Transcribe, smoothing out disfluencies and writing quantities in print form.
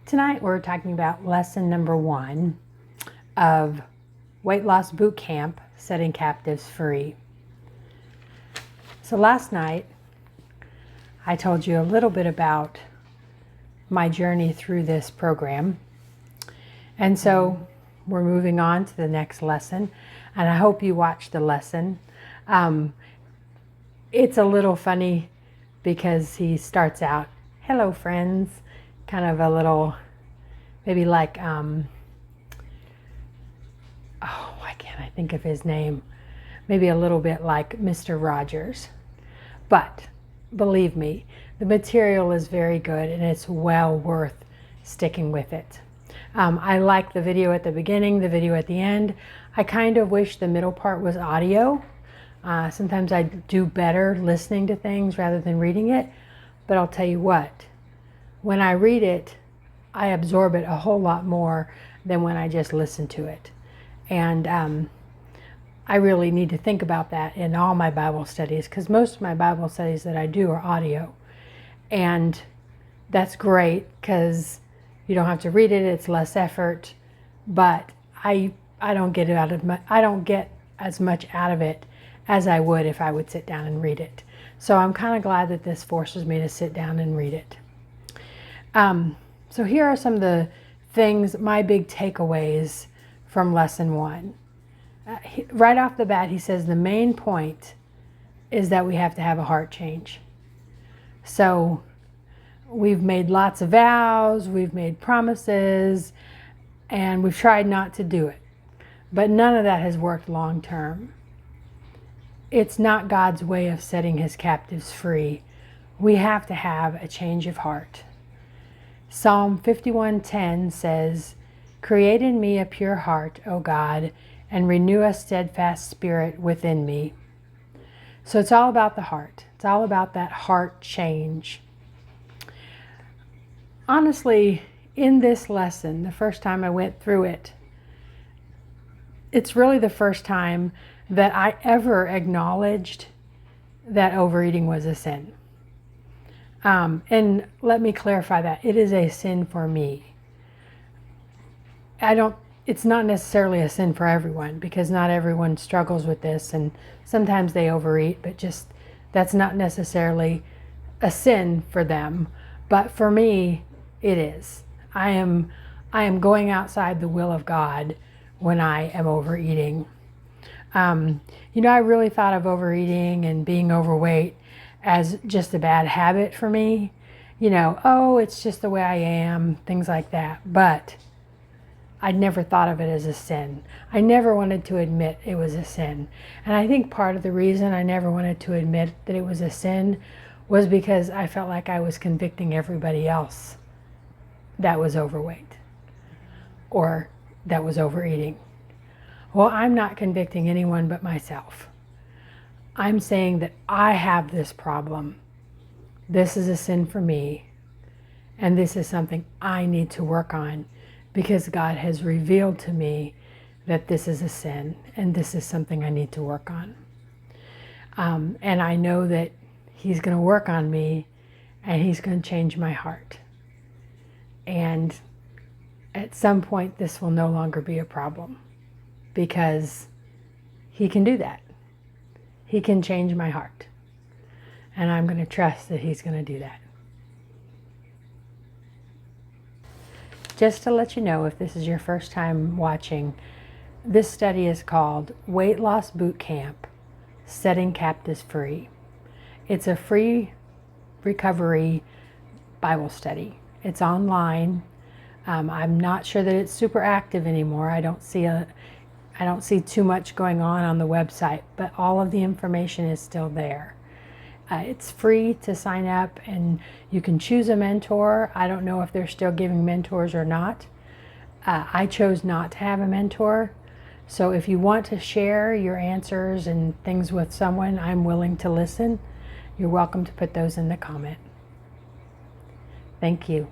Tonight we're talking about lesson number 1 of Weight Loss Bootcamp, Setting Captives Free. So last night I told you a little bit about my journey through this program. And so we're moving on to the next lesson, and I hope you watch the lesson. It's a little funny because he starts out, "Hello friends," kind of a little, maybe like, why can't I think of his name? Maybe a little bit like Mr. Rogers. But believe me, the material is very good and it's well worth sticking with it. I like the video at the beginning, the video at the end. I kind of wish the middle part was audio. Sometimes I do better listening to things rather than reading it. But I'll tell you what, when I read it, I absorb it a whole lot more than when I just listen to it. And I really need to think about that in all my Bible studies, because most of my Bible studies that I do are audio. And that's great because you don't have to read it, it's less effort, but I don't get as much out of it as I would if I would sit down and read it. So I'm kind of glad that this forces me to sit down and read it. So here are some of the things, my big takeaways from lesson 1. Right off the bat, he says the main point is that we have to have a heart change. So we've made lots of vows, we've made promises, and we've tried not to do it. But none of that has worked long term. It's not God's way of setting his captives free. We have to have a change of heart. Psalm 51:10 says, "Create in me a pure heart, O God, and renew a steadfast spirit within me." So it's all about the heart. It's all about that heart change. Honestly, in this lesson, the first time I went through it, it's really the first time that I ever acknowledged that overeating was a sin. And let me clarify that. It is a sin for me. It's not necessarily a sin for everyone, because not everyone struggles with this, and sometimes they overeat, but just that's not necessarily a sin for them. But for me, it is. I am going outside the will of God when I am overeating. I really thought of overeating and being overweight as just a bad habit for me. It's just the way I am, things like that. But I'd never thought of it as a sin. I never wanted to admit it was a sin. And I think part of the reason I never wanted to admit that it was a sin was because I felt like I was convicting everybody else that was overweight or that was overeating. Well, I'm not convicting anyone but myself. I'm saying that I have this problem. This is a sin for me, and this is something I need to work on, because God has revealed to me that this is a sin, and this is something I need to work on. And I know that he's going to work on me, and he's going to change my heart. And at some point, this will no longer be a problem, because he can do that. He can change my heart. And I'm going to trust that he's going to do that. Just to let you know, if this is your first time watching, this study is called Weight Loss Bootcamp, Setting Captives Free. It's a free recovery Bible study. It's online. I'm not sure that it's super active anymore. I don't see too much going on the website, but all of the information is still there. It's free to sign up, and you can choose a mentor. I don't know if they're still giving mentors or not. I chose not to have a mentor. So if you want to share your answers and things with someone, I'm willing to listen. You're welcome to put those in the comment. Thank you.